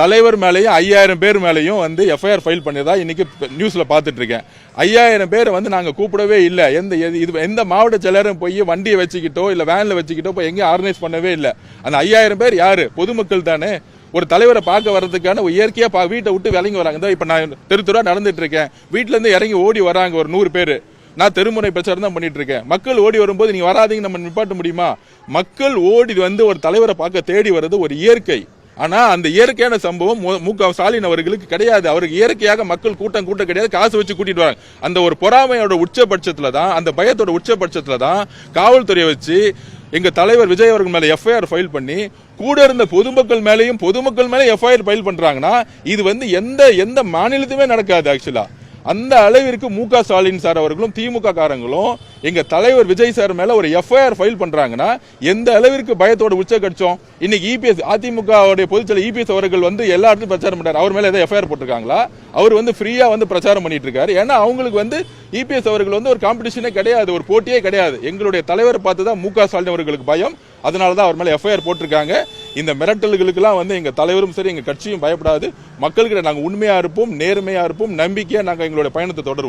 தலைவர் மேலேயும் 5000 பேர் மேலேயும் வந்து எஃப்ஐஆர் ஃபைல் பண்ணதா இன்னைக்கு நியூஸ்ல பார்த்துட்டு இருக்கேன். 5000 பேரை வந்து நாங்கள் கூப்பிடவே இல்லை. எந்த மாவட்ட செயலரும் போய் வண்டியை வச்சுக்கிட்டோ இல்லை வேனில் வச்சுக்கிட்டோ போய் எங்கேயும் ஆர்கனைஸ் பண்ணவே இல்லை. அந்த 5000 பேர் யாரு? பொதுமக்கள் தானே. ஒரு தலைவரை பார்க்க வர்றதுக்கான இயற்கையாக வீட்டை விட்டு விளங்கி வராங்க. இப்போ நான் தெருத்துறா நடந்துட்டு இருக்கேன். வீட்டிலேருந்து இறங்கி ஓடி வராங்க ஒரு 100 பேர். நான் தெருமுறை பிரச்சாரம் தான் பண்ணிட்டு இருக்கேன். மக்கள் ஓடி வரும்போது நீங்க வராதீங்க நம்ம நிப்பாட்ட முடியுமா? மக்கள் ஓடி வந்து ஒரு தலைவரை பார்க்க தேடி வர்றது ஒரு இயற்கை. ஆனா அந்த இயற்கையான சம்பவம் மு.க. ஸ்டாலின் அவர்களுக்கு கிடையாது. அவருக்கு இயற்கையாக மக்கள் கூட்டம் கிடையாது, காசு வச்சு கூட்டிட்டு வராங்க. அந்த ஒரு பொறாமையோட உச்சபட்சத்துல தான், அந்த பயத்தோட உச்சபட்சத்துல தான் காவல்துறையை வச்சு எங்க தலைவர் விஜய் அவர்கள் மேல எஃப்ஐஆர் ஃபைல் பண்ணி கூட இருந்த பொதுமக்கள் மேல எஃப்ஐஆர் ஃபைல் பண்றாங்கன்னா இது வந்து எந்த மாநிலத்துமே நடக்காது. ஆக்சுவலா அந்த அளவிற்கு மு.க. ஸ்டாலின் சார் அவர்களும் திமுக காரங்களும் எங்க தலைவர் விஜய் சார் மேல ஒரு எஃப்ஐஆர் ஃபைல் பண்றாங்கன்னா எந்த அளவிற்கு பயத்தோட உச்சகட்சம். இன்னைக்கு இபிஎஸ் அதிமுக பொதுச்செயலர் இபிஎஸ் அவர்கள் வந்து எல்லா இடத்துலையும் பிரச்சாரம் பண்றாரு. அவர் மேல ஏதாவது எஃப்ஐஆர் போட்டிருக்காங்களா? அவர் வந்து ஃப்ரீயா வந்து பிரச்சாரம் பண்ணிட்டு இருக்காரு. ஏன்னா அவங்களுக்கு வந்து இபிஎஸ் அவர்கள் வந்து ஒரு காம்படிஷனே கிடையாது, ஒரு போட்டியே கிடையாது. எங்களுடைய தலைவரை பார்த்து தான் மு.க. ஸ்டாலின் அவர்களுக்கு பயம். அதனாலதான் அவர் மேல எஃப்ஐஆர் போட்டிருக்காங்க. இந்த மிரட்டல்களுக்கெல்லாம் வந்து எங்க தலைவரும் சரி எங்க கட்சியும் பயப்படாது. மக்களுக்கு நாங்க உண்மையா இருப்போம், நேர்மையா இருப்போம், நம்பிக்கையா நாங்க எங்களுடைய பயணத்தை தொடருவோம்.